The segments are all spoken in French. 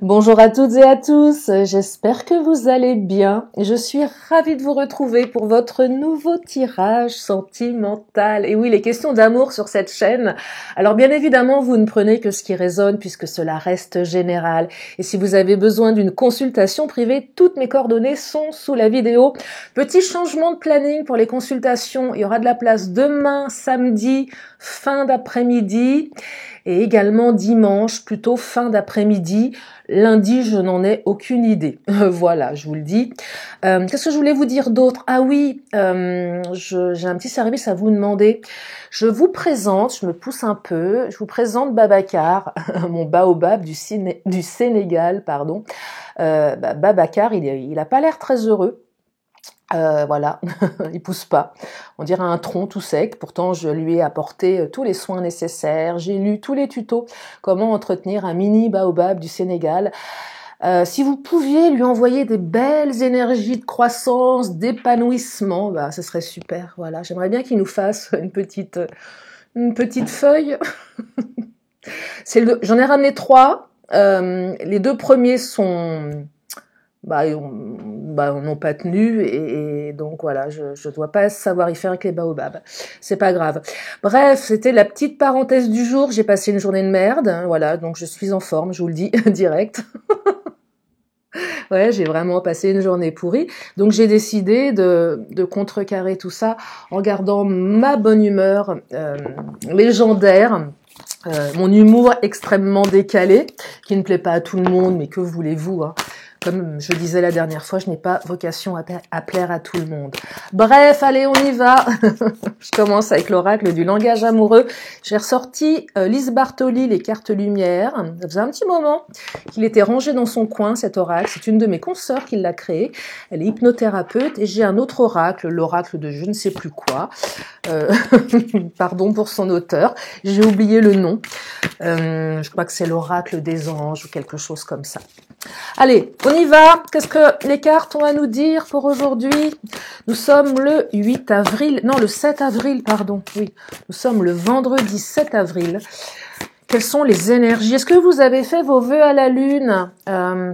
Bonjour à toutes et à tous, j'espère que vous allez bien. Je suis ravie de vous retrouver pour votre nouveau tirage sentimental. Et oui, les questions d'amour sur cette chaîne. Alors bien évidemment, vous ne prenez que ce qui résonne puisque cela reste général. Et si vous avez besoin d'une consultation privée, toutes mes coordonnées sont sous la vidéo. Petit changement de planning pour les consultations, il y aura de la place demain, samedi, fin d'après-midi. Et également dimanche, plutôt fin d'après-midi. Lundi, je n'en ai aucune idée. Voilà, je vous le dis. Qu'est-ce que je voulais vous dire d'autre? Ah oui, j'ai un petit service à vous demander. Je vous présente, je me pousse un peu, je vous présente Babacar, mon baobab du Sénégal, pardon. Babacar, il a pas l'air très heureux. Voilà, il pousse pas. On dirait un tronc tout sec. Pourtant, je lui ai apporté tous les soins nécessaires. J'ai lu tous les tutos. Comment entretenir un mini baobab du Sénégal. Si vous pouviez lui envoyer des belles énergies de croissance, d'épanouissement, bah, ce serait super. Voilà, j'aimerais bien qu'il nous fasse une petite feuille. J'en ai ramené 3. Les 2 premiers sont n'ont pas tenu et donc voilà, je dois pas savoir y faire avec les baobabs. C'est pas grave. Bref, c'était la petite parenthèse du jour. J'ai passé une journée de merde, hein, voilà, donc je suis en forme, je vous le dis direct. Ouais, j'ai vraiment passé une journée pourrie. Donc j'ai décidé de contrecarrer tout ça en gardant ma bonne humeur légendaire. Mon humour extrêmement décalé, qui ne plaît pas à tout le monde, mais que voulez-vous, hein. Comme je disais la dernière fois, je n'ai pas vocation à plaire à tout le monde. Bref, allez, on y va. Je commence avec l'oracle du langage amoureux. J'ai ressorti Lise Bartoli, les cartes lumière. Ça faisait un petit moment qu'il était rangé dans son coin, cet oracle. C'est une de mes consoeurs qui l'a créé. Elle est hypnothérapeute. Et j'ai un autre oracle, l'oracle de je ne sais plus quoi. Pardon pour son auteur. J'ai oublié le nom. Je crois que c'est l'oracle des anges ou quelque chose comme ça. Allez, on y va. Qu'est-ce que les cartes ont à nous dire pour aujourd'hui? Nous sommes le 8 avril, non, le 7 avril, pardon. Oui, nous sommes le vendredi 7 avril. Quelles sont les énergies? Est-ce que vous avez fait vos vœux à la lune?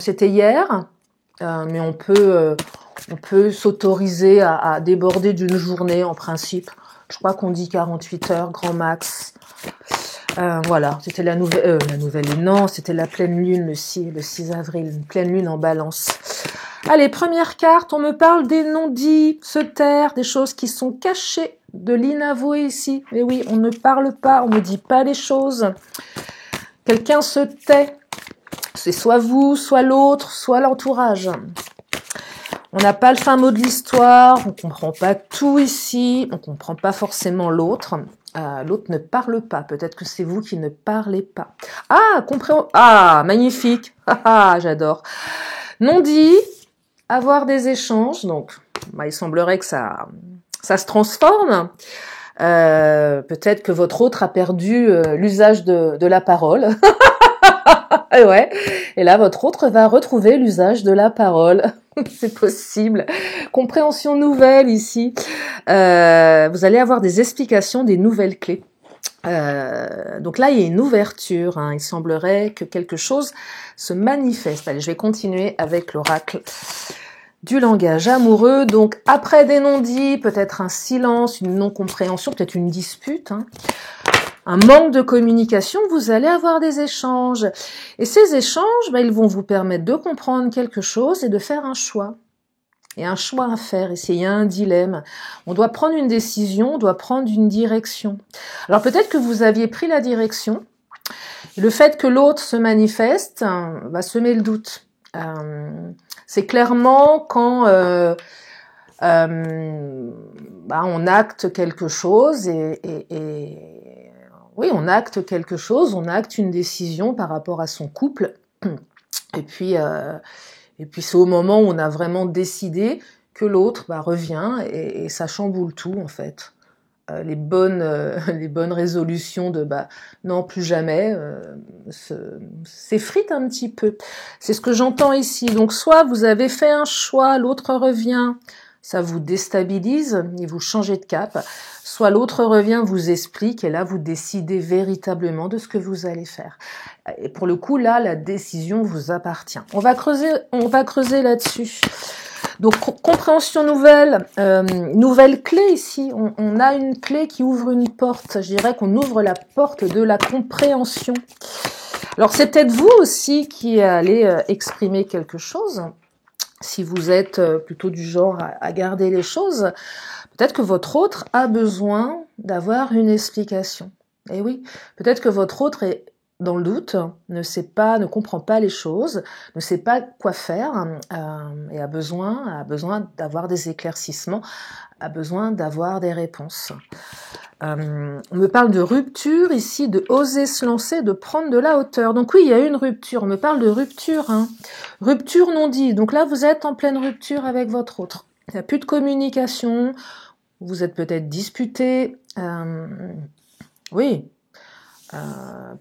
C'était hier, mais on peut s'autoriser à déborder d'une journée en principe. Je crois qu'on dit 48 heures, grand max. Voilà, c'était la nouvelle lune, non, c'était la pleine lune le 6 avril, une pleine lune en balance. Allez, première carte, on me parle des non-dits, se taire, des choses qui sont cachées, de l'inavoué ici. Mais oui, on ne parle pas, on ne dit pas les choses. Quelqu'un se tait, c'est soit vous, soit l'autre, soit l'entourage. On n'a pas le fin mot de l'histoire, on comprend pas tout ici, on comprend pas forcément l'autre. L'autre ne parle pas, peut-être que c'est vous qui ne parlez pas. Ah, compréhension. Ah, magnifique. J'adore. Non dit, avoir des échanges, donc il semblerait que ça se transforme. Peut-être que votre autre a perdu l'usage de la parole. Ouais. Et là, votre autre va retrouver l'usage de la parole. C'est possible. Compréhension nouvelle ici. Vous allez avoir des explications, des nouvelles clés. Donc là, il y a une ouverture. Hein. Il semblerait que quelque chose se manifeste. Allez, je vais continuer avec l'oracle du langage amoureux. Donc, après des non-dits, peut-être un silence, une non-compréhension, peut-être une dispute. Hein. Un manque de communication, vous allez avoir des échanges. Et ces échanges, ils vont vous permettre de comprendre quelque chose et de faire un choix. Il y a un choix à faire, ici, il y a un dilemme. On doit prendre une décision, on doit prendre une direction. Alors peut-être que vous aviez pris la direction. Le fait que l'autre se manifeste va semer le doute. C'est clairement quand on acte quelque chose oui, on acte quelque chose, on acte une décision par rapport à son couple. Et puis c'est au moment où on a vraiment décidé que l'autre revient et ça chamboule tout en fait. Les bonnes résolutions de non plus jamais s'effritent un petit peu. C'est ce que j'entends ici. Donc soit vous avez fait un choix, l'autre revient. ça vous déstabilise et vous changez de cap, soit l'autre revient, vous explique et là vous décidez véritablement de ce que vous allez faire. Et pour le coup là, la décision vous appartient. On va creuser là-dessus. Donc compréhension nouvelle, nouvelle clé ici. On a une clé qui ouvre une porte. Je dirais qu'on ouvre la porte de la compréhension. Alors c'est peut-être vous aussi qui allez exprimer quelque chose. Si vous êtes plutôt du genre à garder les choses, peut-être que votre autre a besoin d'avoir une explication. Et oui, peut-être que votre autre est dans le doute, ne comprend pas les choses, ne sait pas quoi faire et a besoin d'avoir des éclaircissements, a besoin d'avoir des réponses. On me parle de rupture ici, de oser se lancer, de prendre de la hauteur. Donc oui, il y a une rupture, on me parle de rupture, hein. Rupture non dite. Donc là, vous êtes en pleine rupture avec votre autre. Il n'y a plus de communication, vous êtes peut-être disputé, oui.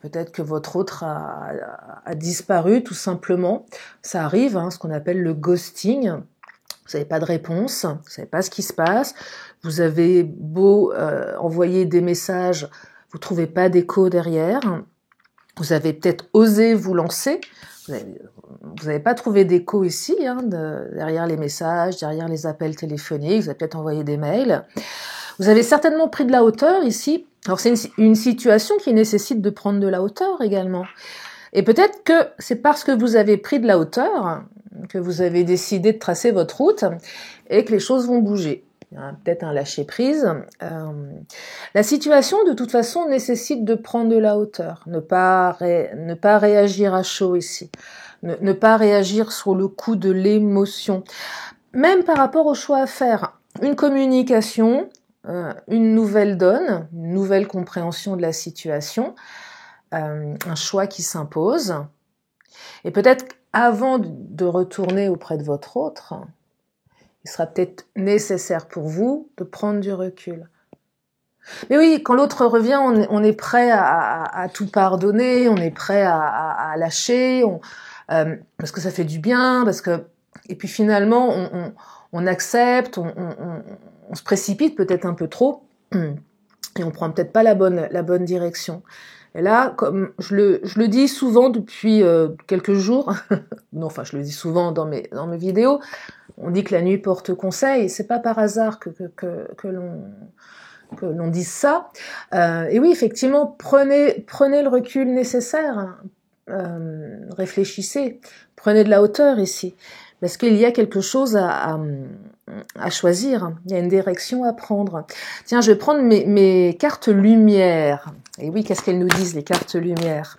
Peut-être que votre autre a disparu tout simplement. Ça arrive, hein, ce qu'on appelle le ghosting. Vous n'avez pas de réponse, vous ne savez pas ce qui se passe. Vous avez beau envoyer des messages, vous ne trouvez pas d'écho derrière. Vous avez peut-être osé vous lancer. Vous n'avez pas trouvé d'écho ici, hein, derrière les messages, derrière les appels téléphoniques. Vous avez peut-être envoyé des mails. Vous avez certainement pris de la hauteur ici. Alors c'est une situation qui nécessite de prendre de la hauteur également. Et peut-être que c'est parce que vous avez pris de la hauteur que vous avez décidé de tracer votre route et que les choses vont bouger. Il y a peut-être un lâcher-prise. La situation, de toute façon, nécessite de prendre de la hauteur. Ne pas réagir à chaud ici. Ne pas réagir sur le coup de l'émotion. Même par rapport au choix à faire. Une communication, une nouvelle donne, une nouvelle compréhension de la situation, un choix qui s'impose. Et peut-être avant de retourner auprès de votre autre, il sera peut-être nécessaire pour vous de prendre du recul. Mais oui, quand l'autre revient, on est prêt à tout pardonner, on est prêt à lâcher, parce que ça fait du bien, et puis finalement, on accepte, on se précipite peut-être un peu trop, et on prend peut-être pas la bonne direction. Et là, comme je le dis souvent depuis quelques jours, non, enfin je le dis souvent dans mes vidéos, on dit que la nuit porte conseil, c'est pas par hasard que l'on dise ça. Et oui, effectivement, prenez le recul nécessaire, réfléchissez, prenez de la hauteur ici, parce qu'il y a quelque chose à choisir, il y a une direction à prendre. Tiens, je vais prendre mes cartes lumière. Et oui, qu'est-ce qu'elles nous disent, les cartes lumière ?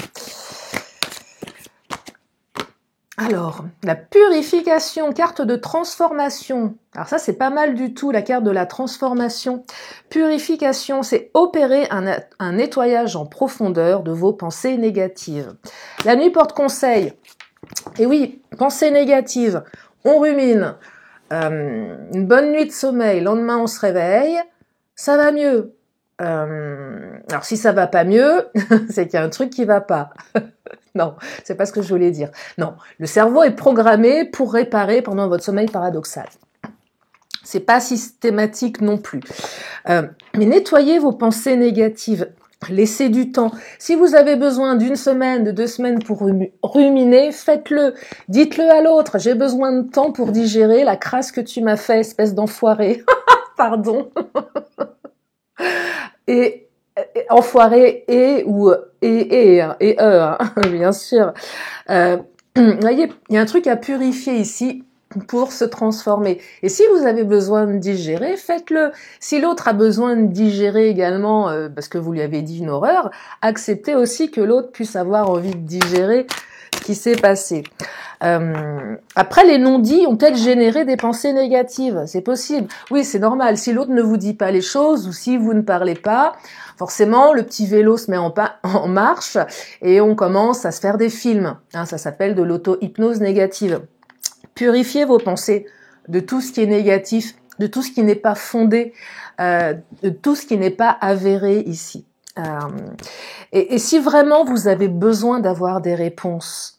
Alors, la purification, carte de transformation. Alors ça, c'est pas mal du tout, la carte de la transformation. Purification, c'est opérer un nettoyage en profondeur de vos pensées négatives. La nuit porte conseil. Et oui, pensées négatives, on rumine. Une bonne nuit de sommeil, lendemain on se réveille, ça va mieux. Alors si ça va pas mieux, c'est qu'il y a un truc qui va pas. Non, c'est pas ce que je voulais dire. Non, le cerveau est programmé pour réparer pendant votre sommeil paradoxal. C'est pas systématique non plus. Mais nettoyez vos pensées négatives. Laissez du temps. Si vous avez besoin d'une semaine, de 2 semaines pour ruminer, faites-le. Dites-le à l'autre. J'ai besoin de temps pour digérer la crasse que tu m'as fait, espèce d'enfoiré. Pardon. Et enfoiré bien sûr. Voyez, il y a un truc à purifier ici pour se transformer. Et si vous avez besoin de digérer, faites-le. Si l'autre a besoin de digérer également, parce que vous lui avez dit une horreur, acceptez aussi que l'autre puisse avoir envie de digérer ce qui s'est passé. Après, les non-dits ont peut-être généré des pensées négatives. C'est possible. Oui, c'est normal. Si l'autre ne vous dit pas les choses ou si vous ne parlez pas, forcément, le petit vélo se met en marche et on commence à se faire des films. Hein, ça s'appelle de l'auto-hypnose négative. Purifiez vos pensées de tout ce qui est négatif, de tout ce qui n'est pas fondé, de tout ce qui n'est pas avéré ici. Et si vraiment vous avez besoin d'avoir des réponses,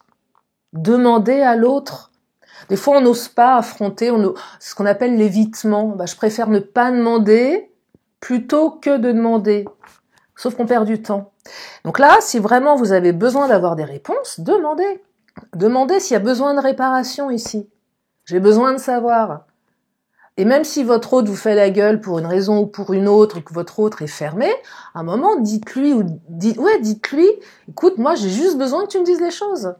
demandez à l'autre. Des fois, on n'ose pas affronter, ce qu'on appelle l'évitement. Bah, je préfère ne pas demander plutôt que de demander. Sauf qu'on perd du temps. Donc là, si vraiment vous avez besoin d'avoir des réponses, demandez. Demandez s'il y a besoin de réparation ici. J'ai besoin de savoir. Et même si votre hôte vous fait la gueule pour une raison ou pour une autre, et que votre hôte est fermé, à un moment, dites-lui, dites-lui, écoute, moi, j'ai juste besoin que tu me dises les choses.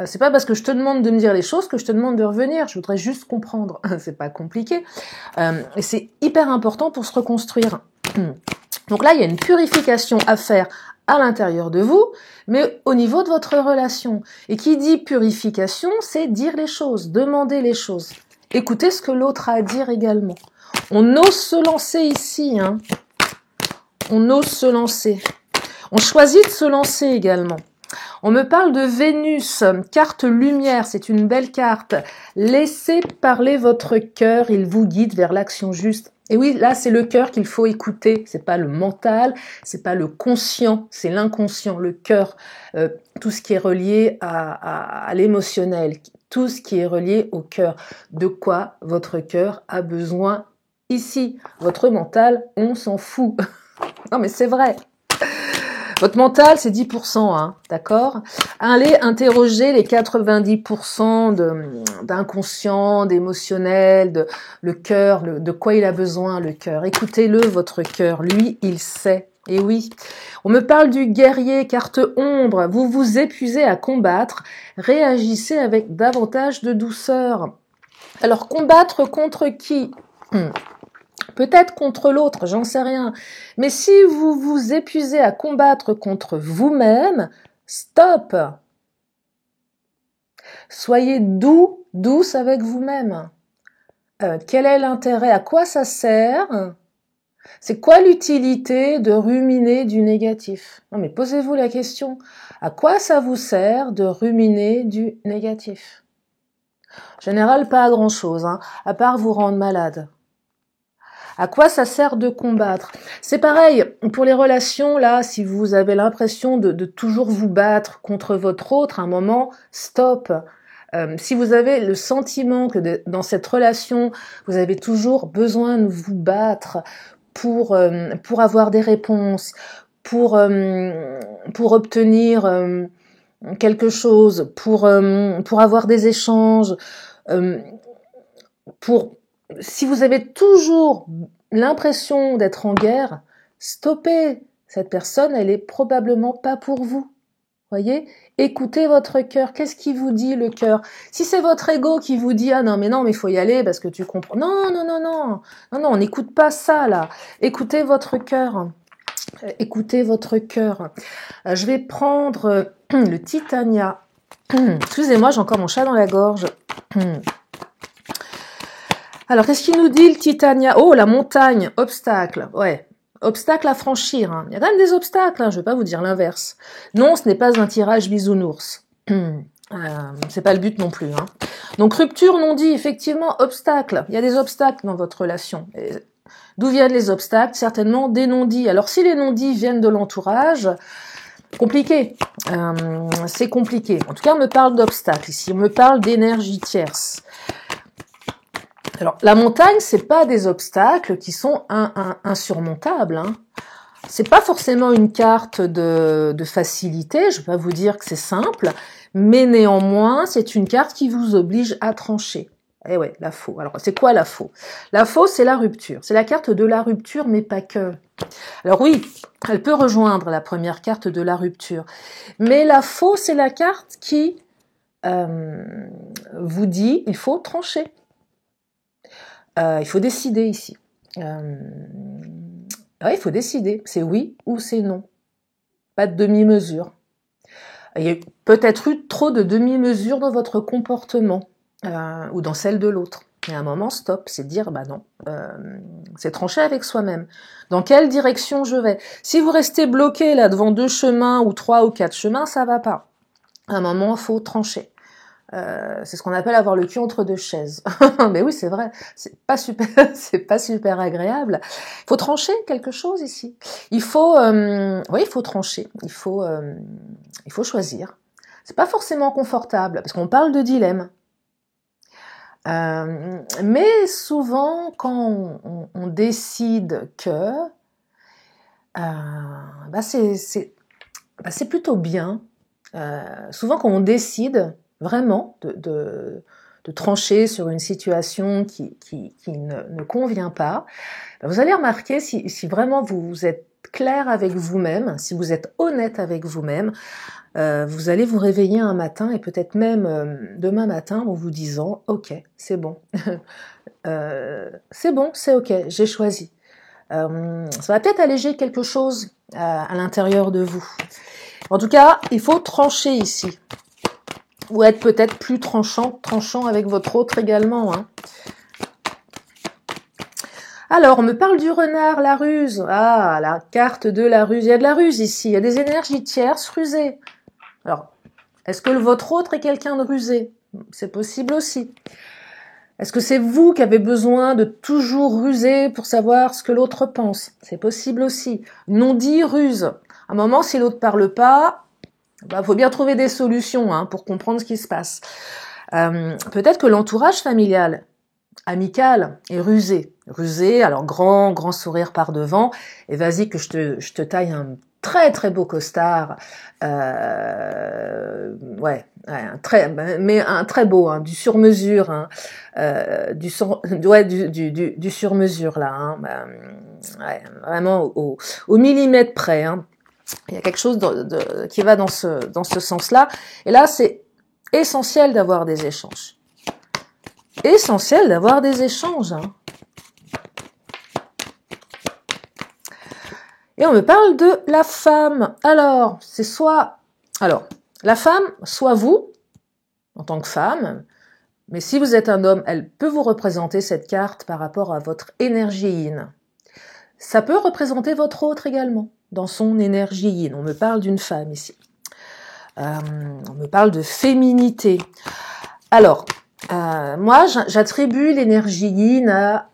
C'est pas parce que je te demande de me dire les choses que je te demande de revenir. Je voudrais juste comprendre. C'est pas compliqué. Et c'est hyper important pour se reconstruire. Donc là, il y a une purification à faire à l'intérieur de vous, mais au niveau de votre relation. Et qui dit purification, c'est dire les choses, demander les choses. Écoutez ce que l'autre a à dire également. On ose se lancer ici, hein. On ose se lancer. On choisit de se lancer également. On me parle de Vénus, carte lumière, c'est une belle carte. Laissez parler votre cœur, il vous guide vers l'action juste. Et oui, là, c'est le cœur qu'il faut écouter. C'est pas le mental, c'est pas le conscient, c'est l'inconscient, le cœur. Tout ce qui est relié à l'émotionnel, tout ce qui est relié au cœur. De quoi votre cœur a besoin ici. Votre mental, on s'en fout. Non, mais c'est vrai. Votre mental, c'est 10%, hein, d'accord? Allez interroger les 90% d'inconscient, d'émotionnel, le cœur, de quoi il a besoin, le cœur. Écoutez-le, votre cœur. Lui, il sait. Et oui, on me parle du guerrier, carte ombre. Vous vous épuisez à combattre. Réagissez avec davantage de douceur. Alors, combattre contre qui? Peut-être contre l'autre, j'en sais rien. Mais si vous vous épuisez à combattre contre vous-même, stop. Soyez douce avec vous-même. Quel est l'intérêt? À quoi ça sert? C'est quoi l'utilité de ruminer du négatif? Non mais posez-vous la question. À quoi ça vous sert de ruminer du négatif? En général, pas à grand-chose, hein, à part vous rendre malade. À quoi ça sert de combattre? C'est pareil, pour les relations, là, si vous avez l'impression de toujours vous battre contre votre autre, à un moment, stop. Si vous avez le sentiment que dans cette relation, vous avez toujours besoin de vous battre pour avoir des réponses, pour obtenir quelque chose, pour avoir des échanges, si vous avez toujours l'impression d'être en guerre, stoppez. Cette personne, elle est probablement pas pour vous. Voyez? Écoutez votre cœur. Qu'est-ce qui vous dit le cœur? Si c'est votre ego qui vous dit ah non mais il faut y aller parce que tu comprends. Non, on n'écoute pas ça là. Écoutez votre cœur. Écoutez votre cœur. Je vais prendre le Titania. Excusez-moi, j'ai encore mon chat dans la gorge. Alors, qu'est-ce qu'il nous dit le Titania? Oh, la montagne, obstacle, ouais, obstacle à franchir. Hein. Il y a quand même des obstacles, hein, je vais pas vous dire l'inverse. Non, ce n'est pas un tirage bisounours. C'est pas le but non plus. Hein. Donc, rupture, non dit, effectivement, obstacle. Il y a des obstacles dans votre relation. D'où viennent les obstacles? Certainement des non-dits. Alors, si les non-dits viennent de l'entourage, compliqué. C'est compliqué. En tout cas, on me parle d'obstacles ici. On me parle d'énergie tierce. Alors, la montagne, c'est pas des obstacles qui sont insurmontables. Hein. C'est pas forcément une carte de facilité. Je vais pas vous dire que c'est simple, mais néanmoins, c'est une carte qui vous oblige à trancher. Eh ouais, la faux. Alors, c'est quoi la faux? La faux, c'est la rupture. C'est la carte de la rupture, mais pas que. Alors oui, elle peut rejoindre la première carte de la rupture, mais la faux, c'est la carte qui vous dit il faut trancher. Il faut décider ici. Ouais, il faut décider. C'est oui ou c'est non. Pas de demi-mesure. Il y a peut-être eu trop de demi-mesure dans votre comportement ou dans celle de l'autre. Et à un moment, stop. C'est dire, bah non, c'est trancher avec soi-même. Dans quelle direction je vais? Si vous restez bloqué là devant 2 chemins ou 3 ou 4 chemins, ça va pas. À un moment, il faut trancher. C'est ce qu'on appelle avoir le cul entre 2 chaises. Mais oui, c'est vrai. C'est pas super agréable. Il faut trancher quelque chose ici. Il faut trancher. Il faut choisir. C'est pas forcément confortable parce qu'on parle de dilemme. Mais souvent, quand on décide que, c'est plutôt bien. Souvent, quand on décide vraiment de trancher sur une situation qui ne convient pas, vous allez remarquer si vraiment vous êtes clair avec vous-même, si vous êtes honnête avec vous-même, vous allez vous réveiller un matin et peut-être même demain matin en vous disant « Ok, c'est bon, c'est bon, c'est ok, j'ai choisi ». Ça va peut-être alléger quelque chose à l'intérieur de vous. En tout cas, il faut trancher ici. Ou être peut-être plus tranchant avec votre autre également. Hein. Alors, on me parle du renard, la ruse. Ah, la carte de la ruse. Il y a de la ruse ici. Il y a des énergies tierces rusées. Alors, est-ce que votre autre est quelqu'un de rusé? C'est possible aussi. Est-ce que c'est vous qui avez besoin de toujours ruser pour savoir ce que l'autre pense? C'est possible aussi. Non-dit, ruse. À un moment, si l'autre parle pas, faut bien trouver des solutions hein, pour comprendre ce qui se passe. Peut-être que l'entourage familial, amical, est rusé. Rusé, alors grand sourire par devant, et vas-y que je te taille un très très beau costard, un très beau, hein, du sur-mesure, hein, du sur-mesure là, hein, vraiment au millimètre près. Hein. Il y a quelque chose qui va dans ce sens-là. Et là, c'est essentiel d'avoir des échanges. Essentiel d'avoir des échanges. Hein. Et on me parle de la femme. Alors, la femme, soit vous, en tant que femme, mais si vous êtes un homme, elle peut vous représenter cette carte par rapport à votre énergie yin. Ça peut représenter votre autre également, dans son énergie yin. On me parle d'une femme ici. On me parle de féminité. Alors, moi, j'attribue l'énergie yin à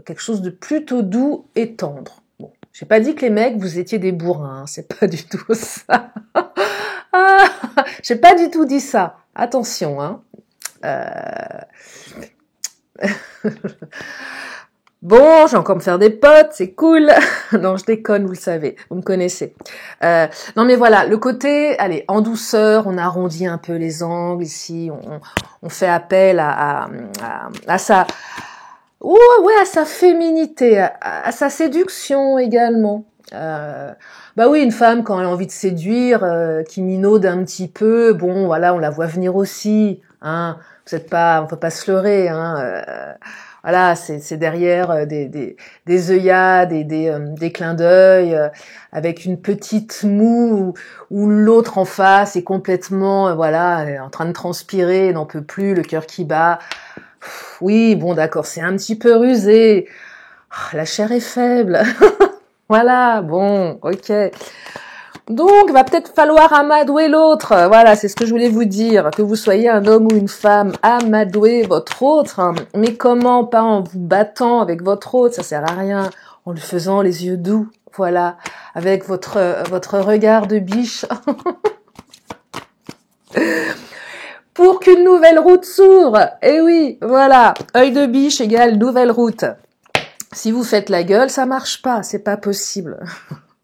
quelque chose de plutôt doux et tendre. Bon, j'ai pas dit que les mecs, vous étiez des bourrins, hein, c'est pas du tout ça. J'ai pas du tout dit ça. Attention, hein. Bon, j'ai encore me faire des potes, c'est cool. Non, je déconne, vous le savez, vous me connaissez. Non, mais voilà, le côté, allez, en douceur, on arrondit un peu les angles ici, on fait appel à sa, à sa féminité, à sa séduction également. Oui, une femme quand elle a envie de séduire, qui minaude un petit peu, bon, voilà, on la voit venir aussi, hein. On peut pas se leurrer, hein. Voilà, c'est derrière des œillades, des clins d'œil, avec une petite moue où l'autre en face est complètement, en train de transpirer, n'en peut plus, le cœur qui bat. Oui, bon, d'accord, c'est un petit peu rusé. La chair est faible. Voilà, bon, ok. Donc, va peut-être falloir amadouer l'autre. Voilà, c'est ce que je voulais vous dire. Que vous soyez un homme ou une femme, amadouer votre autre. Hein. Mais comment? Pas en vous battant avec votre autre, ça sert à rien. En lui faisant les yeux doux, voilà, avec votre regard de biche. Pour qu'une nouvelle route s'ouvre. Eh oui, voilà, œil de biche égale nouvelle route. Si vous faites la gueule, ça marche pas, c'est pas possible.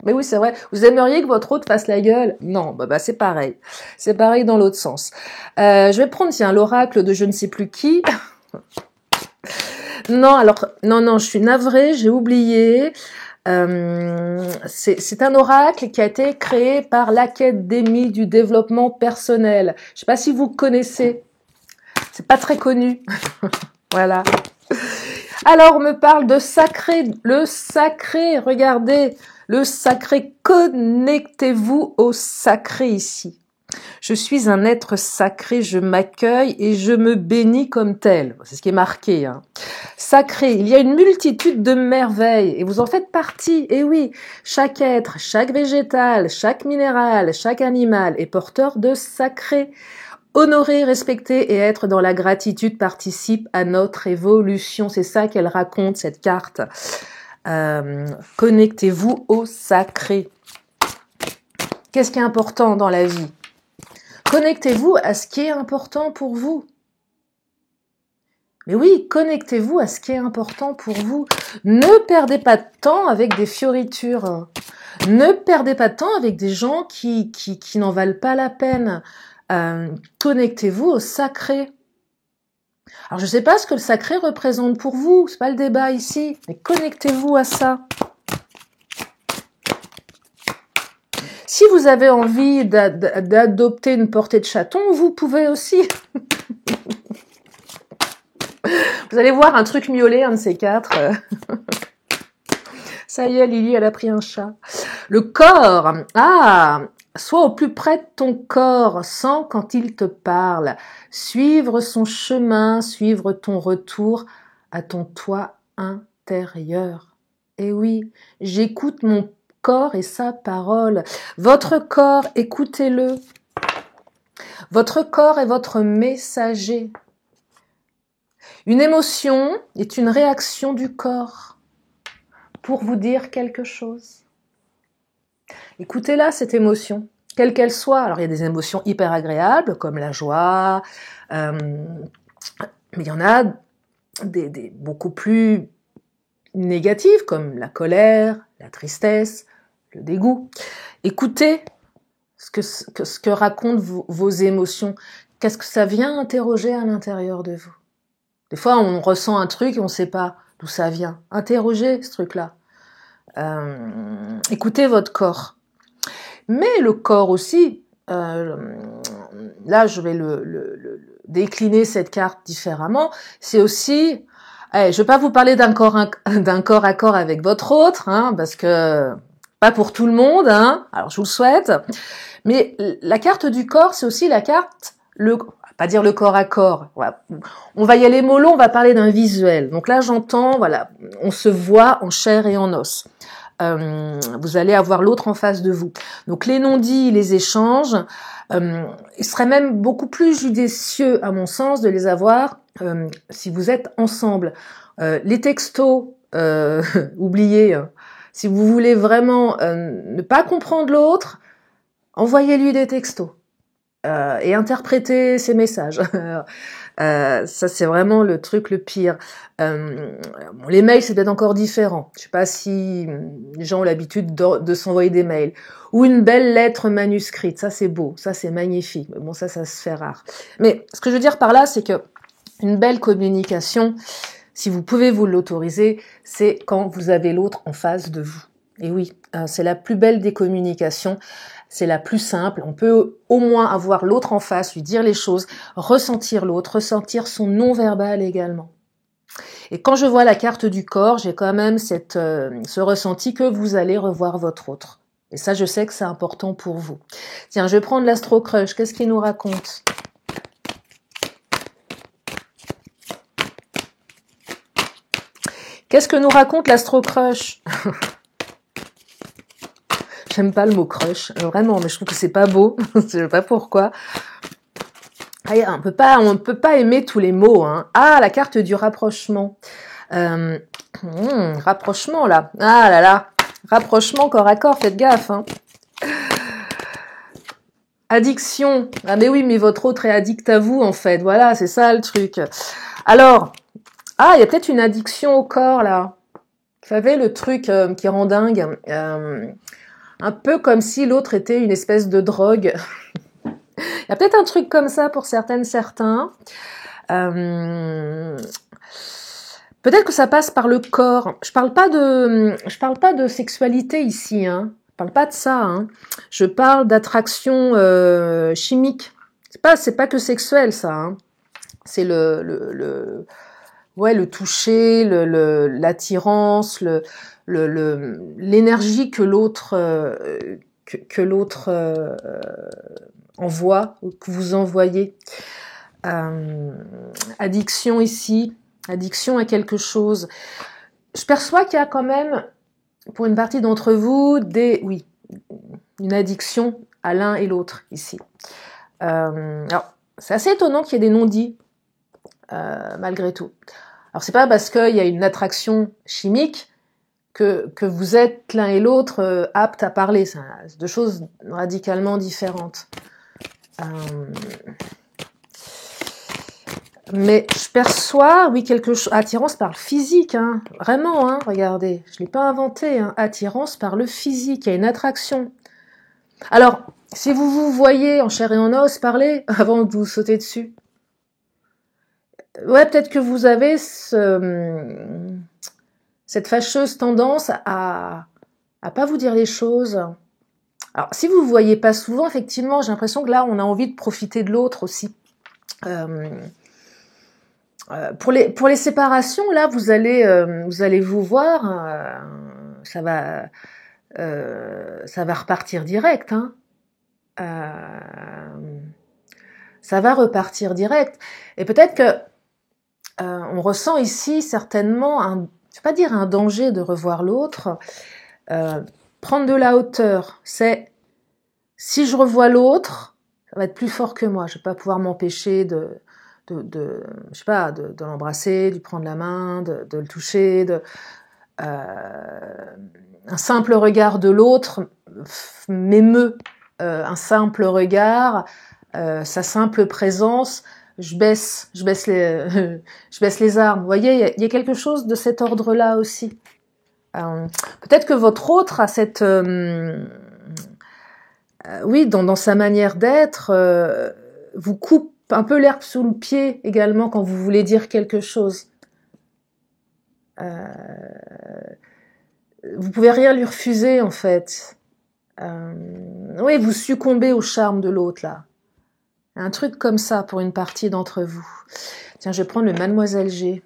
Mais oui, c'est vrai. Vous aimeriez que votre autre fasse la gueule? Non, c'est pareil. C'est pareil dans l'autre sens. Je vais prendre, l'oracle de je ne sais plus qui. Non, je suis navrée, j'ai oublié. C'est un oracle qui a été créé par l'Académie du développement personnel. Je sais pas si vous connaissez. C'est pas très connu. Voilà. Alors, on me parle de sacré. Le sacré, regardez. Le sacré, connectez-vous au sacré ici. Je suis un être sacré, je m'accueille et je me bénis comme tel. C'est ce qui est marqué. Hein. Sacré, il y a une multitude de merveilles et vous en faites partie. Et oui, chaque être, chaque végétal, chaque minéral, chaque animal est porteur de sacré. Honorer, respecter et être dans la gratitude participe à notre évolution. C'est ça qu'elle raconte, cette carte. Connectez-vous au sacré. Qu'est-ce qui est important dans la vie? Connectez-vous à ce qui est important pour vous. Mais oui, connectez-vous à ce qui est important pour vous. Ne perdez pas de temps avec des fioritures. Ne perdez pas de temps avec des gens qui n'en valent pas la peine. Connectez-vous au sacré. Alors, je ne sais pas ce que le sacré représente pour vous. C'est pas le débat ici. Mais connectez-vous à ça. Si vous avez envie d'adopter une portée de chaton, vous pouvez aussi. Vous allez voir un truc miaulé, un de ces quatre. Ça y est, Lily, elle a pris un chat. Le corps. Ah, sois au plus près de ton corps, sens quand il te parle. Suivre son chemin, suivre ton retour à ton toi intérieur. Et oui, j'écoute mon corps et sa parole. Votre corps, écoutez-le. Votre corps est votre messager. Une émotion est une réaction du corps pour vous dire quelque chose. Écoutez-la, cette émotion, quelle qu'elle soit. Alors, il y a des émotions hyper agréables, comme la joie, mais il y en a des beaucoup plus négatives, comme la colère, la tristesse, le dégoût. Écoutez ce que racontent vos émotions. Qu'est-ce que ça vient interroger à l'intérieur de vous? Des fois, on ressent un truc et on ne sait pas d'où ça vient. Interrogez ce truc-là. Écoutez votre corps. Mais le corps aussi, là, je vais décliner cette carte différemment. C'est aussi, je ne vais pas vous parler d'un corps à corps avec votre autre, hein, parce que pas pour tout le monde, hein. Alors, je vous le souhaite. Mais la carte du corps, c'est aussi la carte, pas dire le corps à corps. Voilà. On va y aller mollo, on va parler d'un visuel. Donc là, j'entends, voilà, on se voit en chair et en os. Vous allez avoir l'autre en face de vous. Donc les non-dits, les échanges, il serait même beaucoup plus judicieux, à mon sens, de les avoir si vous êtes ensemble. Les textos, oubliez. Si vous voulez vraiment ne pas comprendre l'autre, envoyez-lui des textos. Et interpréter ses messages. Ça, c'est vraiment le truc le pire. Les mails, c'est peut-être encore différent. Je sais pas si les gens ont l'habitude de s'envoyer des mails. Ou une belle lettre manuscrite. Ça, c'est beau. Ça, c'est magnifique. Mais bon, ça se fait rare. Mais ce que je veux dire par là, c'est que une belle communication, si vous pouvez vous l'autoriser, c'est quand vous avez l'autre en face de vous. Et oui, c'est la plus belle des communications. C'est la plus simple. On peut au moins avoir l'autre en face, lui dire les choses, ressentir l'autre, ressentir son non-verbal également. Et quand je vois la carte du corps, j'ai quand même ce ressenti que vous allez revoir votre autre. Et ça, je sais que c'est important pour vous. Tiens, je vais prendre l'Astro Crush. Qu'est-ce qu'il nous raconte ? Qu'est-ce que nous raconte l'Astro Crush ? J'aime pas le mot crush, vraiment, mais je trouve que c'est pas beau. Je sais pas pourquoi. On peut pas aimer tous les mots, hein. Ah, la carte du rapprochement. Rapprochement, là. Ah là là. Rapprochement corps à corps, faites gaffe, hein. Addiction. Ah mais oui, mais votre autre est addict à vous, en fait. Voilà, c'est ça le truc. Alors, il y a peut-être une addiction au corps, là. Vous savez, le truc qui rend dingue. Un peu comme si l'autre était une espèce de drogue. Il y a peut-être un truc comme ça pour certaines, certains. Peut-être que ça passe par le corps. Je parle pas de sexualité ici, hein. Je parle pas de ça, hein. Je parle d'attraction chimique. C'est pas que sexuel, ça, hein. C'est le toucher, l'attirance, l'énergie que l'autre envoie ou que vous envoyez. Addiction ici, addiction à quelque chose. Je perçois qu'il y a quand même, pour une partie d'entre vous, une addiction à l'un et l'autre ici. Alors, c'est assez étonnant qu'il y ait des non-dits, malgré tout. Alors, c'est pas parce qu'il y a une attraction chimique que vous êtes l'un et l'autre aptes à parler. C'est deux choses radicalement différentes. Mais je perçois, oui, quelque chose. Attirance par le physique, hein. Vraiment, hein, regardez. Je ne l'ai pas inventé, hein. Attirance par le physique. Il y a une attraction. Alors, si vous vous voyez en chair et en os parler avant de vous sauter dessus, ouais, peut-être que vous avez cette fâcheuse tendance à pas vous dire les choses. Alors, si vous vous voyez pas souvent, effectivement, j'ai l'impression que là, on a envie de profiter de l'autre aussi. Pour les séparations, là, vous allez vous voir, ça va repartir direct, hein. Ça va repartir direct. Et peut-être que on ressent ici certainement je vais pas dire un danger de revoir l'autre. Prendre de la hauteur, c'est si je revois l'autre, ça va être plus fort que moi. Je vais pas pouvoir m'empêcher de je sais pas, de l'embrasser, de lui prendre la main, de le toucher, un simple regard de l'autre m'émeut. Un simple regard, sa simple présence, je baisse les armes. Vous voyez, il y a quelque chose de cet ordre-là aussi. Peut-être que votre autre a cette, oui, dans sa manière d'être, vous coupe un peu l'herbe sous le pied également quand vous voulez dire quelque chose. Vous pouvez rien lui refuser en fait. Oui, vous succombez au charme de l'autre là. Un truc comme ça pour une partie d'entre vous. Tiens, je vais prendre le Mademoiselle G.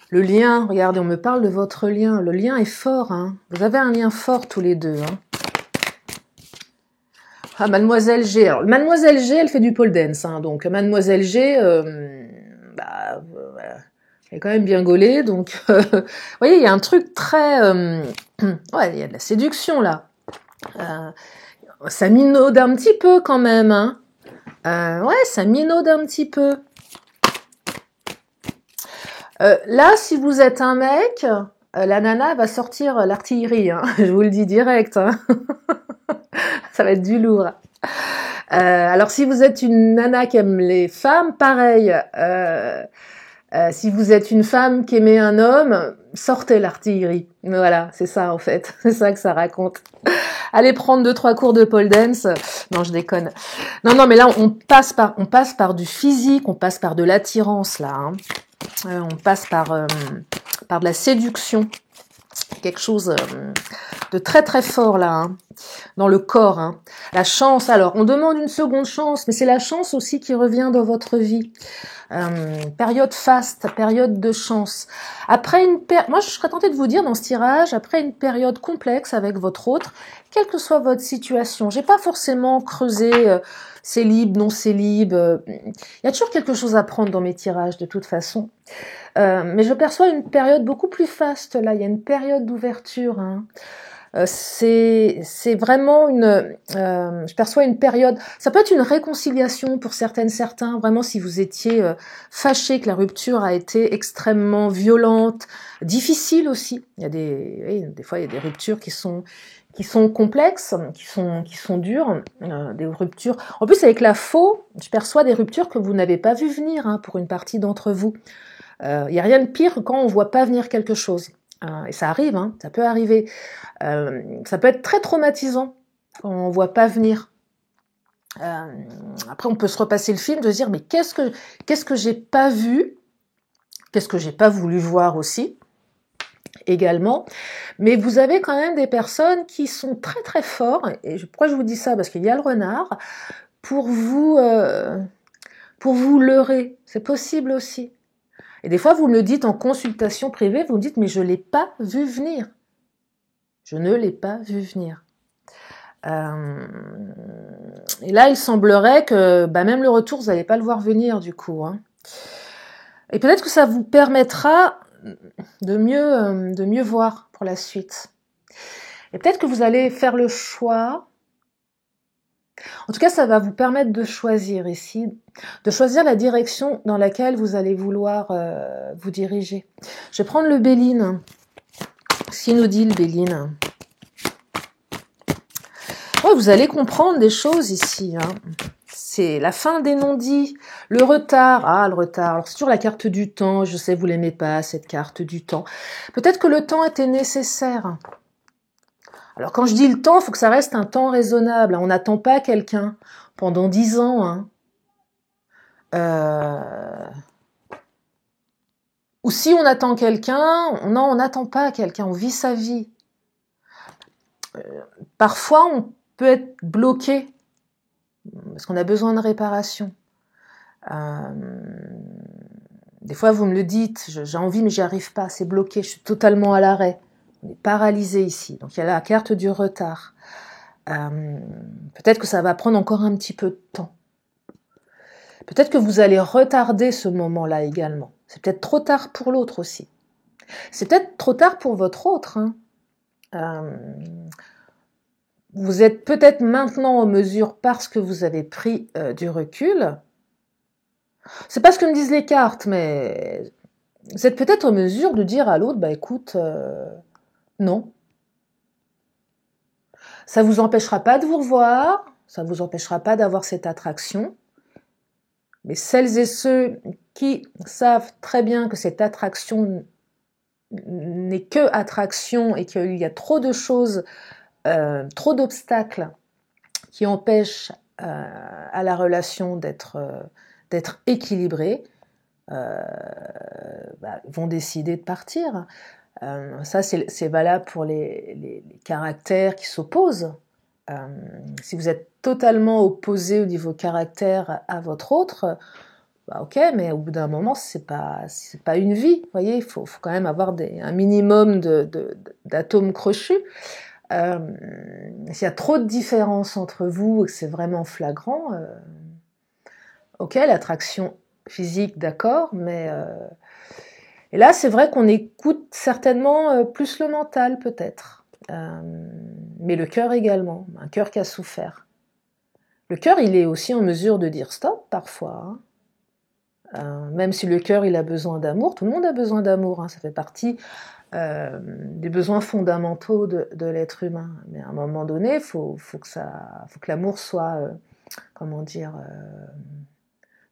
Le lien, regardez, on me parle de votre lien. Le lien est fort, hein. Vous avez un lien fort tous les deux, hein. Ah, Mademoiselle G. Alors, Mademoiselle G, elle fait du pole dance, hein. Donc, Mademoiselle G, elle est quand même bien gaulée. Donc, vous voyez, il y a un truc très... ouais, il y a de la séduction, là. Ça minaude un petit peu, quand même, hein. Ouais, ça minaude un petit peu. Là, si vous êtes un mec, la nana va sortir l'artillerie, hein. Je vous le dis direct, hein. Ça va être du lourd. Alors, si vous êtes une nana qui aime les femmes, pareil. Si vous êtes une femme qui aimait un homme, sortez l'artillerie. Voilà, c'est ça en fait. C'est ça que ça raconte. Allez prendre 2-3 cours de pole dance. Non, je déconne. Non, mais là, on passe par du physique, on passe par de l'attirance, là, hein. On passe par de la séduction. Quelque chose de très très fort là, hein, dans le corps, hein. La chance, alors on demande une seconde chance, mais c'est la chance aussi qui revient dans votre vie. Période faste, période de chance. Après moi je serais tentée de vous dire dans ce tirage, après une période complexe avec votre autre, quelle que soit votre situation, j'ai pas forcément creusé célib, non célib, il y a toujours quelque chose à prendre dans mes tirages de toute façon. Mais je perçois une période beaucoup plus faste là, il y a une période d'ouverture, hein. C'est vraiment je perçois une période, ça peut être une réconciliation pour certains, vraiment si vous étiez fâché que la rupture a été extrêmement violente, difficile aussi. Il y a des fois il y a des ruptures qui sont complexes, qui sont dures, des ruptures. En plus avec la faux, je perçois des ruptures que vous n'avez pas vu venir, hein, pour une partie d'entre vous. Il n'y a rien de pire que quand on voit pas venir quelque chose. Et ça arrive, hein, ça peut arriver. Ça peut être très traumatisant quand on voit pas venir. Après, on peut se repasser le film, de se dire mais qu'est-ce que j'ai pas vu, qu'est-ce que j'ai pas voulu voir aussi, également. Mais vous avez quand même des personnes qui sont très très forts. Et pourquoi je vous dis ça? Parce qu'il y a le renard pour vous leurrer. C'est possible aussi. Et des fois, vous me le dites en consultation privée, vous me dites, mais je l'ai pas vu venir. Je ne l'ai pas vu venir. Et là, il semblerait que même le retour, vous n'allez pas le voir venir du coup, hein. Et peut-être que ça vous permettra de mieux voir pour la suite. Et peut-être que vous allez faire le choix. En tout cas, ça va vous permettre de choisir ici, de choisir la direction dans laquelle vous allez vouloir vous diriger. Je vais prendre le Béline. Qu'est-ce qu'il nous dit le Béline? Ouais, vous allez comprendre des choses ici, hein. c'est la fin des non-dits, le retard. Ah, le retard. Alors, c'est toujours la carte du temps. Je sais, vous l'aimez pas, cette carte du temps. Peut-être que le temps était nécessaire. Alors, quand je dis le temps, il faut que ça reste un temps raisonnable. On n'attend pas quelqu'un pendant 10 ans. Hein. Ou si on attend quelqu'un, non, on n'attend pas quelqu'un, on vit sa vie. Parfois, on peut être bloqué parce qu'on a besoin de réparation. Des fois, vous me le dites, j'ai envie, mais j'y arrive pas, c'est bloqué, je suis totalement à l'arrêt. On est paralysé ici. Donc, il y a la carte du retard. Peut-être que ça va prendre encore un petit peu de temps. Peut-être que vous allez retarder ce moment-là également. C'est peut-être trop tard pour l'autre aussi. C'est peut-être trop tard pour votre autre. Hein. Vous êtes peut-être maintenant en mesure, parce que vous avez pris du recul. C'est pas ce que me disent les cartes, mais vous êtes peut-être en mesure de dire à l'autre, bah écoute, non. Ça vous empêchera pas de vous revoir, ça vous empêchera pas d'avoir cette attraction. Mais celles et ceux qui savent très bien que cette attraction n'est que attraction et qu'il y a trop de choses, trop d'obstacles qui empêchent à la relation d'être équilibrée, vont décider de partir. Ça, c'est valable pour les caractères qui s'opposent. Si vous êtes totalement opposé au niveau caractère à votre autre, bah ok, mais au bout d'un moment, c'est pas une vie. Vous voyez, il faut quand même avoir un minimum d'atomes crochus. S'il y a trop de différences entre vous et que c'est vraiment flagrant, ok, l'attraction physique, d'accord, mais et là, c'est vrai qu'on écoute certainement plus le mental, peut-être. Mais le cœur également, un cœur qui a souffert. Le cœur, il est aussi en mesure de dire stop parfois. Hein. Même si le cœur, il a besoin d'amour, tout le monde a besoin d'amour, hein, ça fait partie des besoins fondamentaux de l'être humain. Mais à un moment donné, faut que l'amour soit,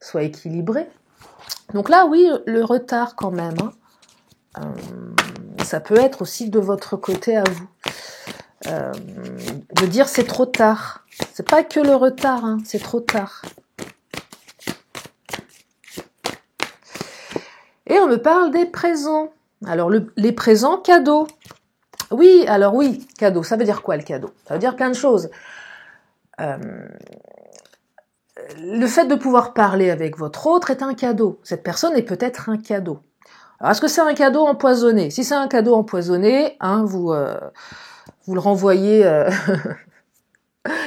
soit équilibré. Donc là, oui, le retard quand même. Hein. Ça peut être aussi de votre côté à vous. De dire c'est trop tard. C'est pas que le retard, hein, c'est trop tard. Et on me parle des présents. Alors les présents cadeaux. Oui, alors oui, cadeau. Ça veut dire quoi le cadeau? Ça veut dire plein de choses. Le fait de pouvoir parler avec votre autre est un cadeau. Cette personne est peut-être un cadeau. Alors, est-ce que c'est un cadeau empoisonné? Si c'est un cadeau empoisonné, hein, vous le renvoyez...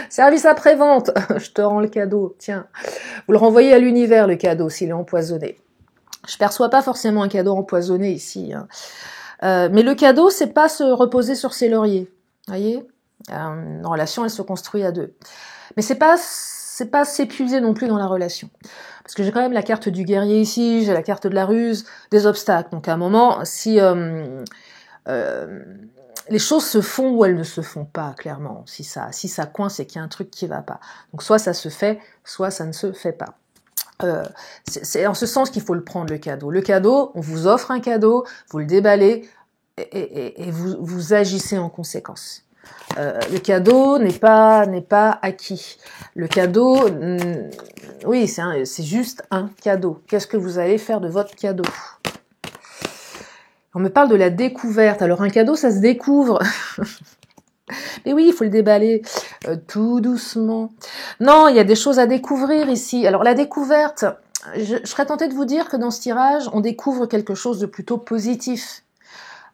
Service après-vente, je te rends le cadeau, tiens. Vous le renvoyez à l'univers, le cadeau, s'il est empoisonné. Je perçois pas forcément un cadeau empoisonné ici. Hein. Mais le cadeau, c'est pas se reposer sur ses lauriers. Voyez, une relation, elle se construit à deux. Mais c'est pas s'épuiser non plus dans la relation. Parce que j'ai quand même la carte du guerrier ici, j'ai la carte de la ruse, des obstacles. Donc à un moment, si les choses se font ou elles ne se font pas, clairement. Si ça coince, c'est qu'il y a un truc qui va pas. Donc soit ça se fait, soit ça ne se fait pas. C'est en ce sens qu'il faut le prendre, le cadeau. Le cadeau, on vous offre un cadeau, vous le déballez et vous agissez en conséquence. Le cadeau n'est pas acquis. Le cadeau, oui, c'est juste un cadeau. Qu'est-ce que vous allez faire de votre cadeau? On me parle de la découverte. Alors un cadeau, ça se découvre. Mais oui, il faut le déballer tout doucement. Non, il y a des choses à découvrir ici. Alors la découverte, je serais tentée de vous dire que dans ce tirage, on découvre quelque chose de plutôt positif.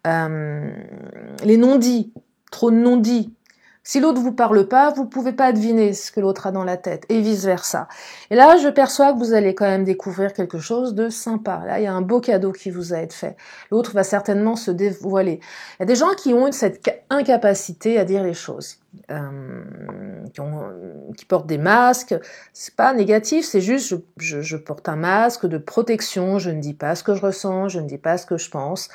Les non-dits, trop de non-dits. Si l'autre vous parle pas, vous pouvez pas deviner ce que l'autre a dans la tête, et vice-versa. Et là, je perçois que vous allez quand même découvrir quelque chose de sympa. Là, il y a un beau cadeau qui vous a été fait. L'autre va certainement se dévoiler. Il y a des gens qui ont cette incapacité à dire les choses, qui portent des masques. C'est pas négatif, c'est juste je porte un masque de protection, je ne dis pas ce que je ressens, je ne dis pas ce que je pense.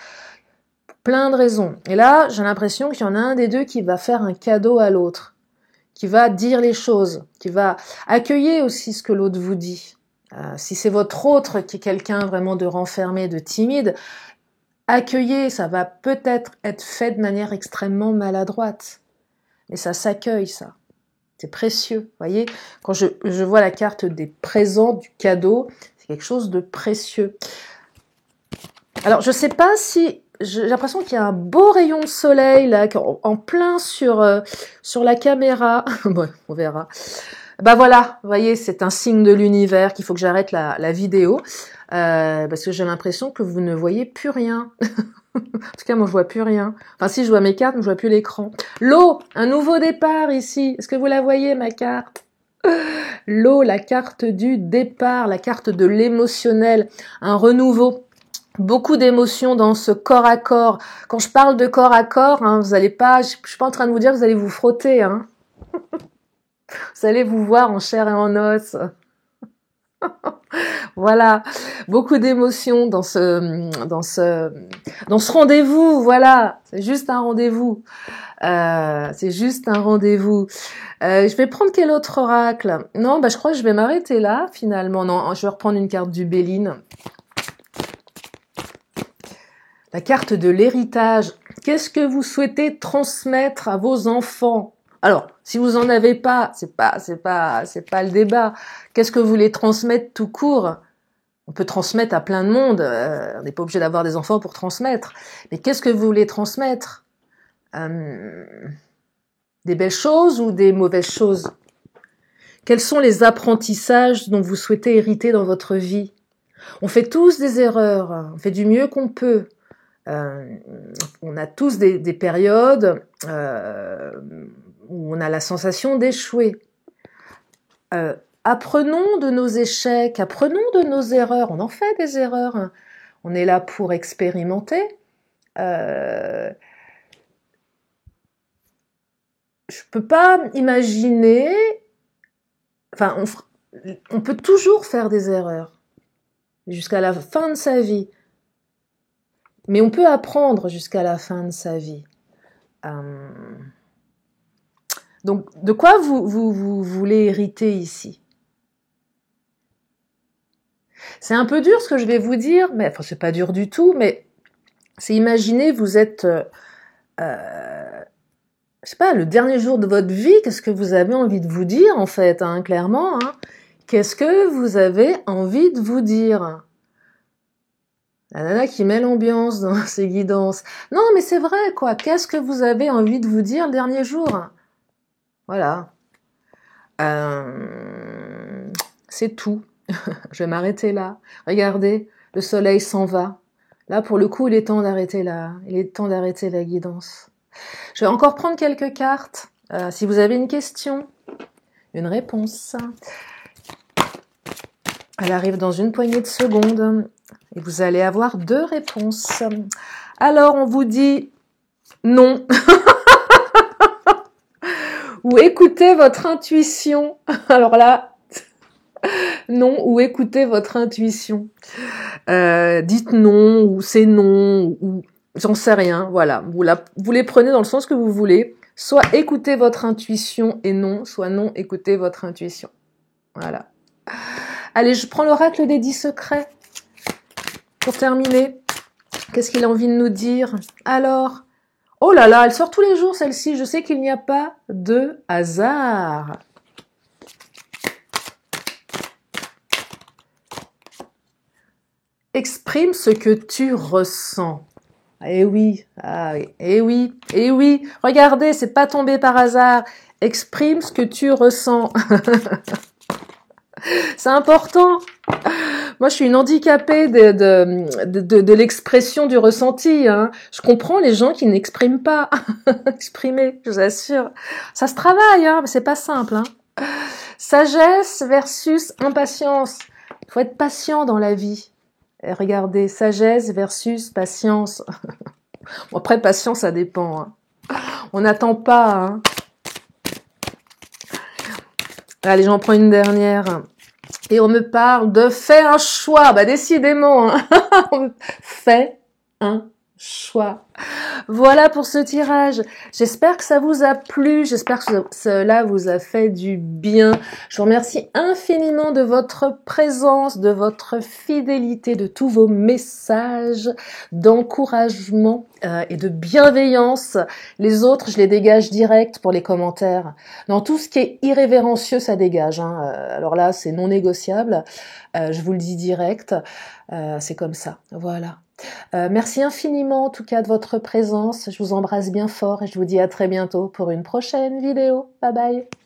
Plein de raisons. Et là, j'ai l'impression qu'il y en a un des deux qui va faire un cadeau à l'autre, qui va dire les choses, qui va accueillir aussi ce que l'autre vous dit. Si c'est votre autre qui est quelqu'un vraiment de renfermé, de timide, accueillez, ça va peut-être être fait de manière extrêmement maladroite. Mais ça s'accueille, ça. C'est précieux, voyez. Quand je vois la carte des présents, du cadeau, c'est quelque chose de précieux. Alors, je sais pas si... J'ai l'impression qu'il y a un beau rayon de soleil, là, en plein sur la caméra. Bon, on verra. Bah voilà, vous voyez, c'est un signe de l'univers qu'il faut que j'arrête la vidéo. Parce que j'ai l'impression que vous ne voyez plus rien. En tout cas, moi, je vois plus rien. Enfin, si je vois mes cartes, mais je vois plus l'écran. L'eau, un nouveau départ ici. Est-ce que vous la voyez, ma carte? L'eau, la carte du départ, la carte de l'émotionnel, un renouveau. Beaucoup d'émotions dans ce corps à corps. Quand je parle de corps à corps, hein, vous allez pas, je suis pas en train de vous dire que vous allez vous frotter, hein. Vous allez vous voir en chair et en os. Voilà, beaucoup d'émotions dans ce rendez-vous. Voilà, c'est juste un rendez-vous. C'est juste un rendez-vous. Je vais prendre quel autre oracle? Non, bah je crois que je vais m'arrêter là finalement. Non, je vais reprendre une carte du Béline. La carte de l'héritage. Qu'est-ce que vous souhaitez transmettre à vos enfants? Alors, si vous en avez pas, c'est pas le débat. Qu'est-ce que vous voulez transmettre tout court? On peut transmettre à plein de monde. On n'est pas obligé d'avoir des enfants pour transmettre. Mais qu'est-ce que vous voulez transmettre? Des belles choses ou des mauvaises choses? Quels sont les apprentissages dont vous souhaitez hériter dans votre vie? On fait tous des erreurs. On fait du mieux qu'on peut. On a tous des périodes où on a la sensation d'échouer. Apprenons de nos échecs, apprenons de nos erreurs. On en fait des erreurs. Hein. On est là pour expérimenter. Je peux pas imaginer... Enfin, on peut toujours faire des erreurs jusqu'à la fin de sa vie. Mais on peut apprendre jusqu'à la fin de sa vie. Donc, de quoi vous voulez hériter ici? C'est un peu dur ce que je vais vous dire, mais enfin c'est pas dur du tout, mais c'est imaginer vous êtes, je sais pas, le dernier jour de votre vie, qu'est-ce que vous avez envie de vous dire en fait, hein, clairement, hein, qu'est-ce que vous avez envie de vous dire? La nana qui met l'ambiance dans ses guidances. Non, mais c'est vrai, quoi. Qu'est-ce que vous avez envie de vous dire le dernier jour? Voilà. C'est tout. Je vais m'arrêter là. Regardez, le soleil s'en va. Là, pour le coup, il est temps d'arrêter là. Il est temps d'arrêter la guidance. Je vais encore prendre quelques cartes. Si vous avez une question, une réponse. Elle arrive dans une poignée de secondes. Et vous allez avoir 2 réponses. Alors, on vous dit non. Ou écoutez votre intuition. Alors là, non, ou écoutez votre intuition. Dites non, ou c'est non, ou j'en sais rien. Voilà, vous les prenez dans le sens que vous voulez. Soit écoutez votre intuition et non, soit non, écoutez votre intuition. Voilà. Allez, je prends l'oracle des 10 secrets. Pour terminer, qu'est-ce qu'il a envie de nous dire? Alors, oh là là, elle sort tous les jours celle-ci. Je sais qu'il n'y a pas de hasard. Exprime ce que tu ressens. Eh oui, ah oui, eh oui, eh oui. Regardez, c'est pas tombé par hasard. Exprime ce que tu ressens. C'est important. Moi, je suis une handicapée de l'expression du ressenti. Hein. Je comprends les gens qui n'expriment pas. Exprimer, je vous assure. Ça se travaille, hein, mais c'est pas simple. Hein. Sagesse versus impatience. Il faut être patient dans la vie. Et regardez, sagesse versus patience. Bon, après, patience, ça dépend. Hein. On n'attend pas. Hein. Allez, j'en prends une dernière. Et on me parle de faire un choix. Bah, décidément, hein. Fais un choix. Voilà pour ce tirage. J'espère que ça vous a plu. J'espère que cela vous a fait du bien. Je vous remercie infiniment de votre présence, de votre fidélité, de tous vos messages d'encouragement et de bienveillance. Les autres, je les dégage direct pour les commentaires. Dans tout ce qui est irrévérencieux, ça dégage. Alors là, c'est non négociable. Je vous le dis direct. C'est comme ça. Voilà. Merci infiniment en tout cas de votre présence. Je vous embrasse bien fort et je vous dis à très bientôt pour une prochaine vidéo. Bye bye.